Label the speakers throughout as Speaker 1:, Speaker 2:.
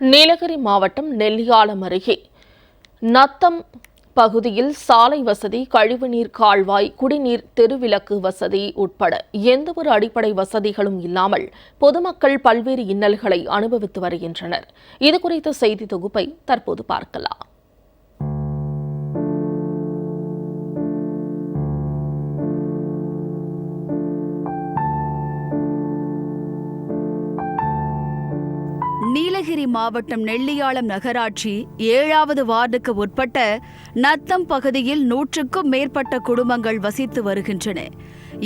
Speaker 1: நீலகிரி மாவட்டம் நெல்லியாலம் அருகே நத்தம் பகுதியில் சாலை வசதி, கழிவுநீர் கால்வாய், குடிநீர், தெருவிளக்கு வசதி உட்பட எந்தவொரு அடிப்படை வசதிகளும் இல்லாமல் பொதுமக்கள் பல்வேறு இன்னல்களை அனுபவித்து வருகின்றனர். இதுகுறித்த செய்தி தொகுப்பை தற்போது பார்க்கலாம்.
Speaker 2: நீலகிரி மாவட்டம் நெல்லியாலம் நகராட்சி 7வது வார்டுக்கு உட்பட்ட நத்தம் பகுதியில் 100க்கும் மேற்பட்ட குடும்பங்கள் வசித்து வருகின்றன.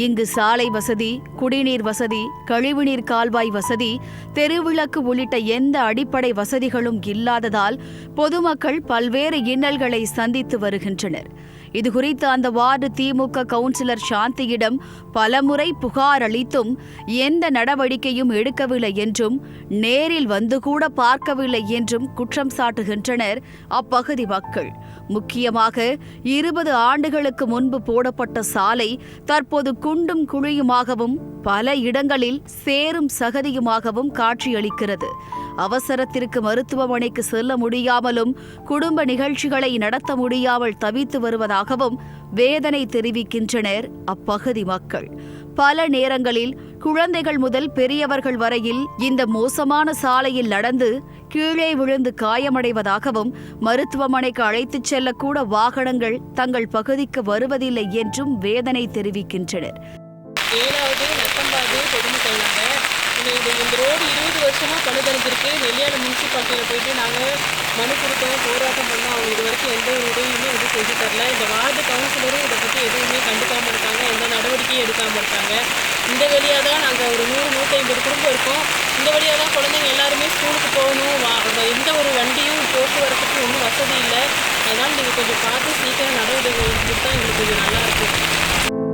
Speaker 2: இங்கு சாலை வசதி, குடிநீர் வசதி, கழிவுநீர் கால்வாய் வசதி, தெருவிளக்கு உள்ளிட்ட எந்த அடிப்படை வசதிகளும் இல்லாததால் பொதுமக்கள் பல்வேறு இன்னல்களை சந்தித்து வருகின்றனர். இதுகுறித்து அந்த வார்டு திமுக கவுன்சிலர் சாந்தியிடம் பலமுறை புகார் அளித்தும் எந்த நடவடிக்கையும் எடுக்கவில்லை என்றும், நேரில் வந்து கூட பார்க்கவில்லை என்றும் குற்றம் சாட்டுகின்றனர் அப்பகுதி மக்கள். முக்கியமாக 20 ஆண்டுகளுக்கு முன்பு போடப்பட்ட சாலை தற்போது குண்டும் குழியுமாகவும் பல இடங்களில் சேரும் சகதியுமாகவும் காட்சியளிக்கிறது. அவசரத்திற்கு மருத்துவமனைக்கு செல்ல முடியாமலும் குடும்ப நிகழ்ச்சிகளை நடத்த முடியாமல் தவித்து வருவதாகவும் வேதனை தெரிவிக்கின்றனர் அப்பகுதி மக்கள். பல நேரங்களில் குழந்தைகள் முதல் பெரியவர்கள் வரையில் இந்த மோசமான சாலையில் நடந்து கீழே விழுந்து காயமடைவதாகவும், மருத்துவமனைக்கு அழைத்துச் செல்லக்கூட வாகனங்கள் தங்கள் பகுதிக்கு வருவதில்லை என்றும் வேதனை தெரிவிக்கின்றனர்.
Speaker 3: 7வது நத்தம்பாடு பொதுமக்கள் இந்த ரோடு 20 வருஷமாக பழுதடைஞ்சிருக்கு. நெல்லியாலம் முனிசிபாலிட்டியில் போயிட்டு நாங்கள் மனு கொடுத்தோம், போராட்டம் பண்ணோம். அவங்க இது வரைக்கும் எந்த ஒரு உதவியுமே செஞ்சு தரல. இந்த வார்டு கவுன்சிலரும் இதை பற்றி எதுவுமே கண்டுக்காமல் இருக்காங்க, எந்த நடவடிக்கையும் எடுக்காமல் இருக்காங்க. இந்த வழியாக தான் நாங்கள் ஒரு 100-150 குடும்பம் இருக்கோம். இந்த வழியாக தான் குழந்தைங்க எல்லாருமே ஸ்கூலுக்கு போகணும். எந்த ஒரு வண்டியும் போக்குவரத்துக்கு ஒன்றும் வசதி இல்லை. அதனால் நீங்கள் கொஞ்சம் பார்த்து சீக்கிரம் நடவடிக்கை கொடுத்தா எங்களுக்கு கொஞ்சம் நல்லாயிருக்கும்.